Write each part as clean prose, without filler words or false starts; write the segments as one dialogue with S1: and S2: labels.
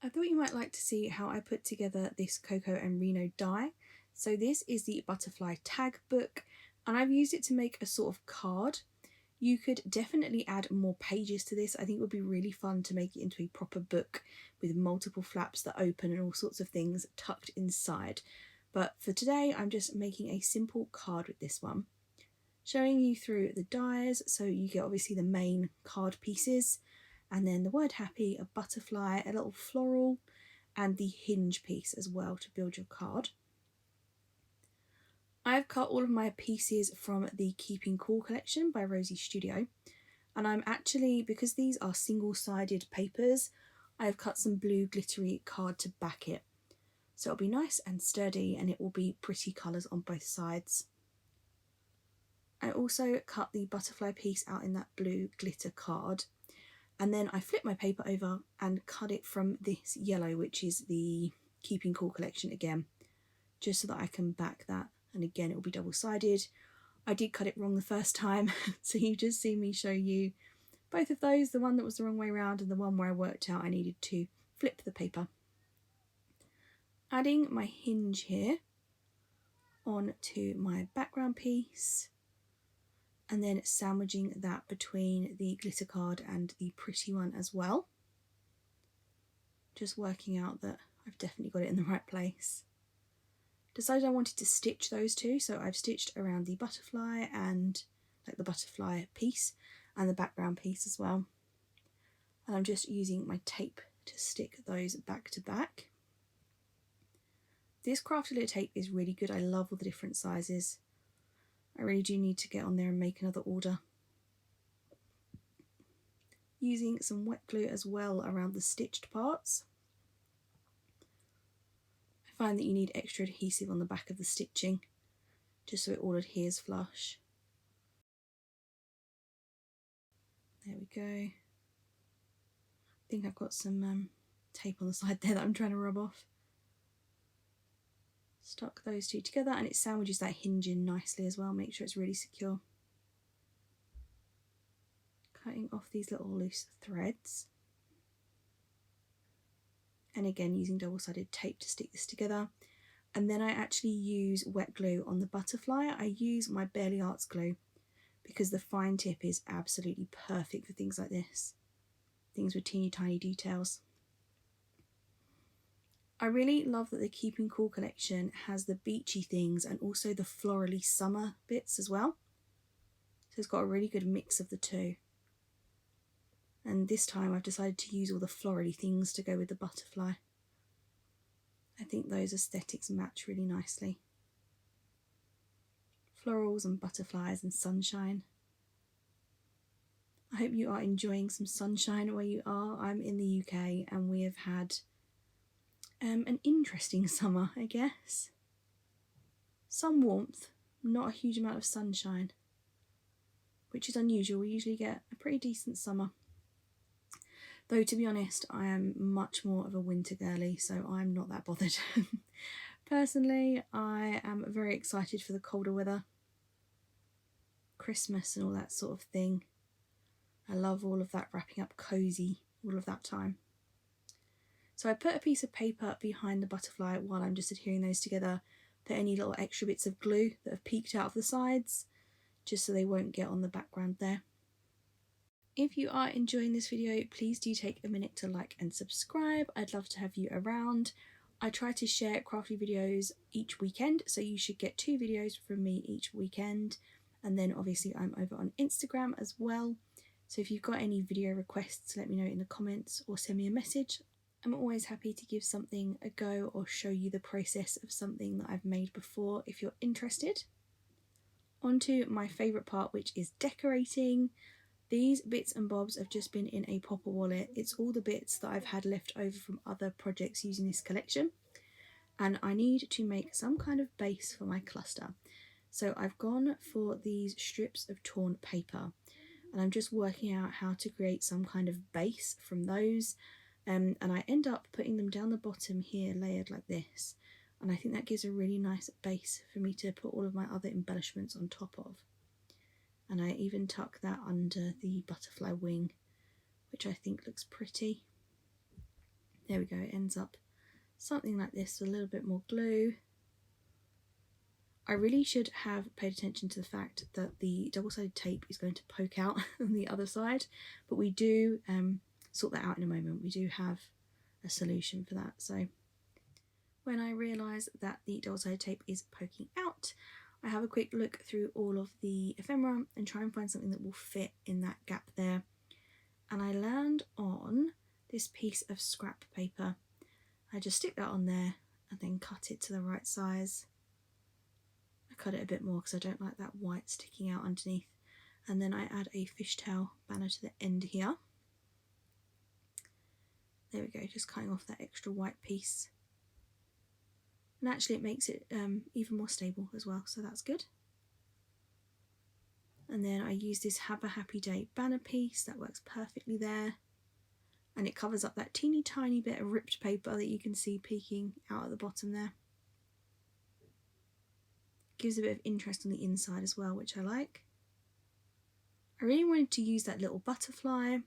S1: I thought you might like to see how I put together this Coco and Reno die. So this is the butterfly tag book, and I've used it to make a sort of card. You could definitely add more pages to this. I think it would be really fun to make it into a proper book with multiple flaps that open and all sorts of things tucked inside. But for today, I'm just making a simple card with this one, showing you through the dies. So you get obviously the main card pieces, and then the word happy, a butterfly, a little floral, and the hinge piece as well to build your card. I've cut all of my pieces from the Keeping Cool collection by Rosie Studio, and I'm actually, because these are single-sided papers, I've cut some blue glittery card to back it. So it'll be nice and sturdy, and it will be pretty colours on both sides. I also cut the butterfly piece out in that blue glitter card, and then I flipped my paper over and cut it from this yellow, which is the Keeping Cool collection again, just so that I can back that. And again, it will be double-sided. I did cut it wrong the first time, so you just see me show you both of those, the one that was the wrong way around and the one where I worked out I needed to flip the paper. Adding my hinge here onto my background piece, and then sandwiching that between the glitter card and the pretty one as well. Just working out that I've definitely got it in the right place. Decided I wanted to stitch those two, so I've stitched around the butterfly and like the butterfly piece and the background piece as well. And I'm just using my tape to stick those back to back. This crafted glitter tape is really good. I love all the different sizes. I really do need to get on there and make another order. Using some wet glue as well around the stitched parts. I find that you need extra adhesive on the back of the stitching, just so it all adheres flush. There we go. I think I've got some tape on the side there that I'm trying to rub off. Stuck those two together, and it sandwiches that hinge in nicely as well. Make sure it's really secure. Cutting off these little loose threads. And again, using double-sided tape to stick this together. And then I actually use wet glue on the butterfly. I use my Barely Arts glue because the fine tip is absolutely perfect for things like this. Things with teeny tiny details. I really love that the Keeping Cool collection has the beachy things and also the florally summer bits as well. So it's got a really good mix of the two. And this time I've decided to use all the florally things to go with the butterfly. I think those aesthetics match really nicely. Florals and butterflies and sunshine. I hope you are enjoying some sunshine where you are. I'm in the UK and we have had an interesting summer, I guess. Some warmth, not a huge amount of sunshine, which is unusual. We usually get a pretty decent summer. Though, to be honest, I am much more of a winter girly, so I'm not that bothered. Personally, I am very excited for the colder weather. Christmas and all that sort of thing. I love all of that wrapping up cosy, all of that time. So I put a piece of paper behind the butterfly while I'm just adhering those together, put any little extra bits of glue that have peeked out of the sides, just so they won't get on the background there. If you are enjoying this video, please do take a minute to like and subscribe. I'd love to have you around. I try to share crafty videos each weekend, so you should get 2 videos from me each weekend. And then obviously I'm over on Instagram as well. So if you've got any video requests, let me know in the comments or send me a message. I'm always happy to give something a go or show you the process of something that I've made before if you're interested. On to my favourite part, which is decorating. These bits and bobs have just been in a popper wallet. It's all the bits that I've had left over from other projects using this collection. And I need to make some kind of base for my cluster. So I've gone for these strips of torn paper. And I'm just working out how to create some kind of base from those. And I end up putting them down the bottom here, layered like this. And I think that gives a really nice base for me to put all of my other embellishments on top of. And I even tuck that under the butterfly wing, which I think looks pretty. There we go, it ends up something like this with a little bit more glue. I really should have paid attention to the fact that the double-sided tape is going to poke out on the other side, but we do sort that out in a moment. We do have a solution for that. So when I realise that the double-sided tape is poking out, I have a quick look through all of the ephemera and try and find something that will fit in that gap there. And I land on this piece of scrap paper. I just stick that on there and then cut it to the right size. I cut it a bit more because I don't like that white sticking out underneath. And then I add a fishtail banner to the end here. There we go, just cutting off that extra white piece. And actually it makes it even more stable as well, so that's good. And then I use this Have a Happy Day banner piece, that works perfectly there. And it covers up that teeny tiny bit of ripped paper that you can see peeking out at the bottom there. Gives a bit of interest on the inside as well, which I like. I really wanted to use that little butterfly,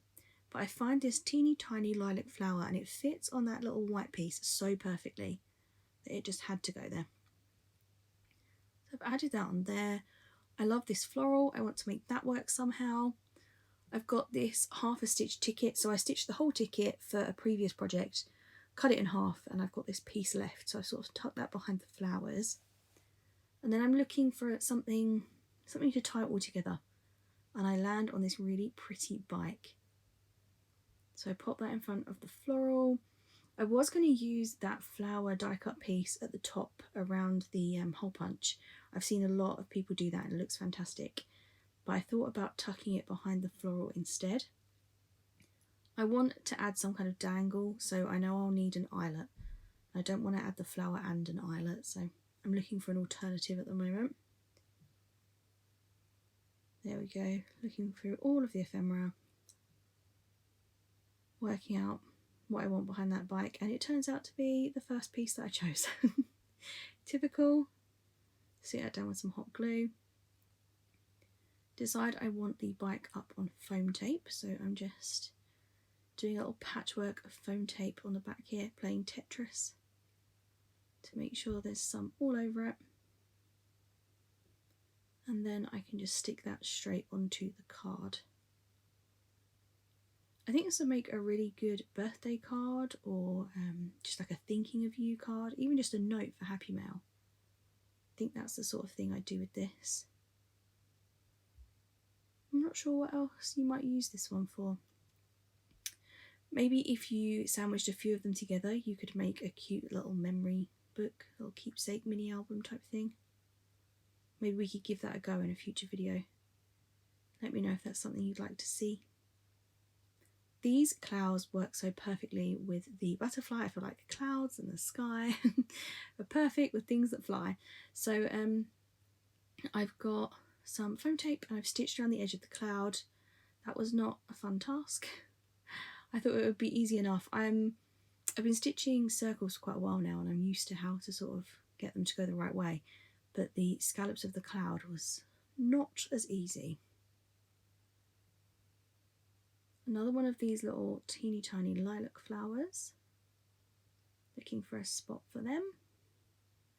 S1: but I find this teeny tiny lilac flower and it fits on that little white piece so perfectly that it just had to go there. So I've added that on there. I love this floral, I want to make that work somehow. I've got this half a stitch ticket, so I stitched the whole ticket for a previous project, cut it in half, and I've got this piece left, so I sort of tucked that behind the flowers. And then I'm looking for something to tie it all together, and I land on this really pretty bike. So I pop that in front of the floral. I was going to use that flower die cut piece at the top around the hole punch. I've seen a lot of people do that and it looks fantastic, but I thought about tucking it behind the floral instead. I want to add some kind of dangle, so I know I'll need an eyelet. I don't want to add the flower and an eyelet, so I'm looking for an alternative at the moment. There we go, looking through all of the ephemera, working out what I want behind that bike, and it turns out to be the first piece that I chose. Typical. Stick that down with some hot glue. Decide I want the bike up on foam tape, so I'm just doing a little patchwork of foam tape on the back here, playing Tetris to make sure there's some all over it. And then I can just stick that straight onto the card. I think this will make a really good birthday card, or just like a thinking of you card, even just a note for Happy Mail. I think that's the sort of thing I do with this. I'm not sure what else you might use this one for. Maybe if you sandwiched a few of them together, you could make a cute little memory book, a little keepsake mini album type thing. Maybe we could give that a go in a future video. Let me know if that's something you'd like to see. These clouds work so perfectly with the butterfly. I feel like the clouds and the sky are perfect with things that fly. So I've got some foam tape and I've stitched around the edge of the cloud. That was not a fun task. I thought it would be easy enough. I've been stitching circles for quite a while now and I'm used to how to sort of get them to go the right way, but the scallops of the cloud was not as easy. Another one of these little teeny tiny lilac flowers. Looking for a spot for them.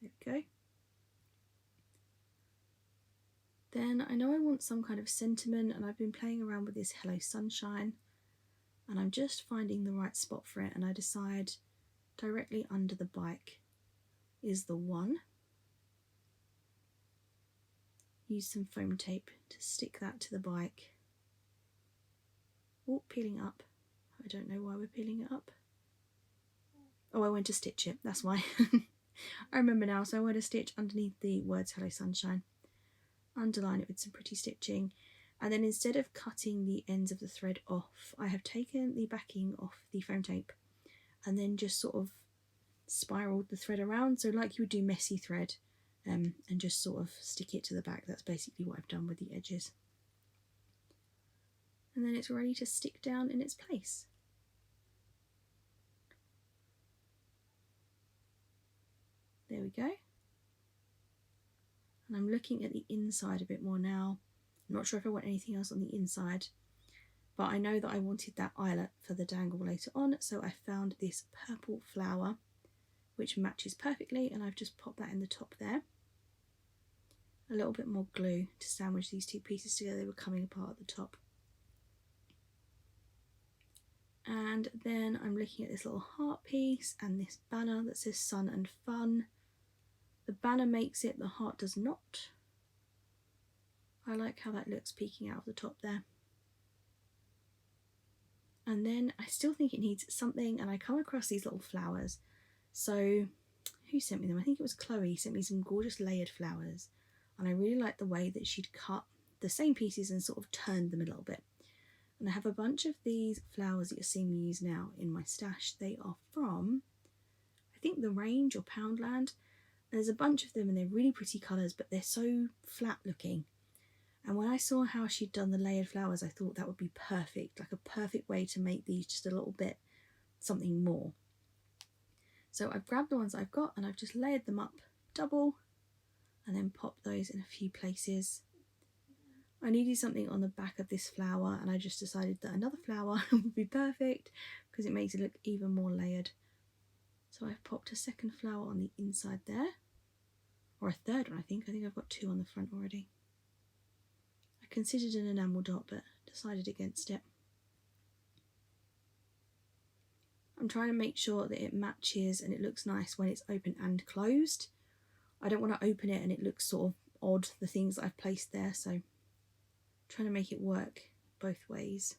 S1: There we go. Then I know I want some kind of sentiment, and I've been playing around with this Hello Sunshine, and I'm just finding the right spot for it, and I decide directly under the bike is the one. Use some foam tape to stick that to the bike. Oh, peeling up. I don't know why we're peeling it up. Oh, I went to stitch it, that's why. I remember now, so I went to stitch underneath the words Hello Sunshine. Underline it with some pretty stitching. And then instead of cutting the ends of the thread off, I have taken the backing off the foam tape and then just sort of spiraled the thread around. So like you would do messy thread, and just sort of stick it to the back. That's basically what I've done with the edges. And then it's ready to stick down in its place. There we go. And I'm looking at the inside a bit more now. I'm not sure if I want anything else on the inside. but I know that I wanted that eyelet for the dangle later on, so I found this purple flower which matches perfectly, and I've just popped that in the top there. A little bit more glue to sandwich these two pieces together, they were coming apart at the top. And then I'm looking at this little heart piece and this banner that says sun and fun. The banner makes it, the heart does not. I like how that looks peeking out of the top there. And then I still think it needs something, and I come across these little flowers. So who sent me them? I think it was Chloe sent me some gorgeous layered flowers, and I really like the way that she'd cut the same pieces and sort of turned them a little bit. And I have a bunch of these flowers that you're seeing me use now in my stash. They are from, I think, the range or Poundland. And there's a bunch of them and they're really pretty colours, but they're so flat looking. And when I saw how she'd done the layered flowers, I thought that would be perfect, like a perfect way to make these just a little bit something more. So I've grabbed the ones I've got and I've just layered them up double and then popped those in a few places. I needed something on the back of this flower, and I just decided that another flower would be perfect because it makes it look even more layered. So I've popped a second flower on the inside there, or a third one I think. I've got two on the front already. I considered an enamel dot but decided against it. I'm trying to make sure that it matches and it looks nice when it's open and closed. I don't want to open it and it looks sort of odd, the things that I've placed there, so trying to make it work both ways.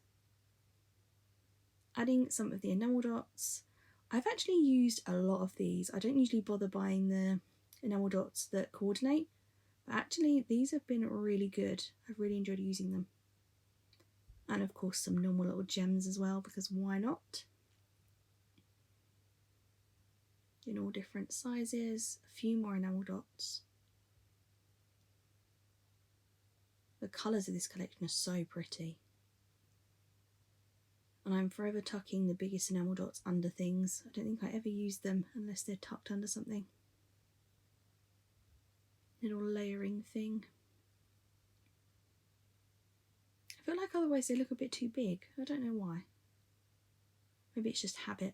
S1: Adding some of the enamel dots. I've actually used a lot of these. I don't usually bother buying the enamel dots that coordinate, but actually these have been really good. I've really enjoyed using them. And of course some normal little gems as well, because why not? In all different sizes, a few more enamel dots. The colours of this collection are so pretty. And I'm forever tucking the biggest enamel dots under things. I don't think I ever use them unless they're tucked under something. Little layering thing. I feel like otherwise they look a bit too big. I don't know why. Maybe it's just habit.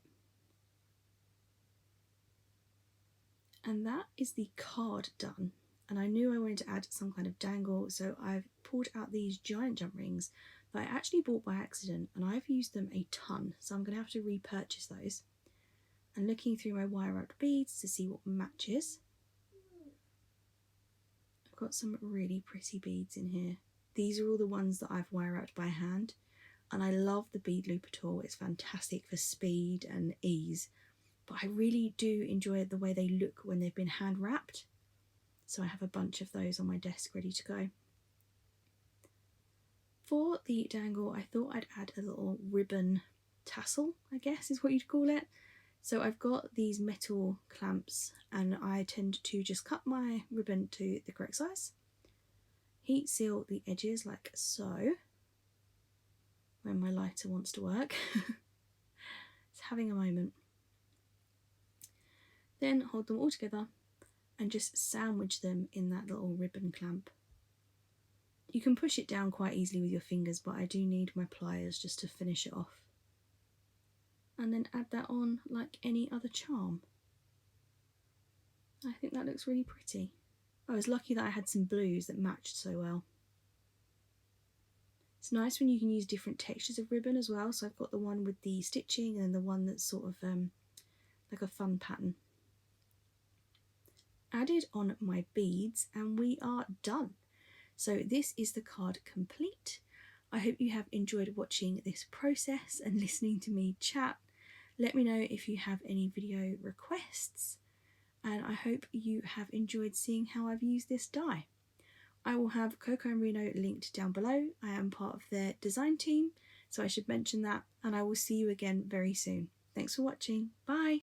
S1: And that is the card done. And I knew I wanted to add some kind of dangle, so I've pulled out these giant jump rings that I actually bought by accident, and I've used them a ton, so I'm going to have to repurchase those. And looking through my wire wrapped beads to see what matches. I've got some really pretty beads in here. These are all the ones that I've wire wrapped by hand, and I love the bead looper tool. It's fantastic for speed and ease, but I really do enjoy the way they look when they've been hand wrapped. So I have a bunch of those on my desk ready to go. For the dangle, I thought I'd add a little ribbon tassel, I guess is what you'd call it. So I've got these metal clamps, and I tend to just cut my ribbon to the correct size. Heat seal the edges like so, when my lighter wants to work. It's having a moment. Then hold them all together and just sandwich them in that little ribbon clamp. You can push it down quite easily with your fingers, but I do need my pliers just to finish it off. And then add that on like any other charm. I think that looks really pretty. I was lucky that I had some blues that matched so well. It's nice when you can use different textures of ribbon as well, so I've got the one with the stitching and the one that's sort of like a fun pattern. Added on my beads and we are done. So this is the card complete. I hope you have enjoyed watching this process and listening to me chat. Let me know if you have any video requests, and I hope you have enjoyed seeing how I've used this die. I will have Coco and Reno linked down below. I am part of their design team, so I should mention that, and I will see you again very soon. Thanks for watching. Bye!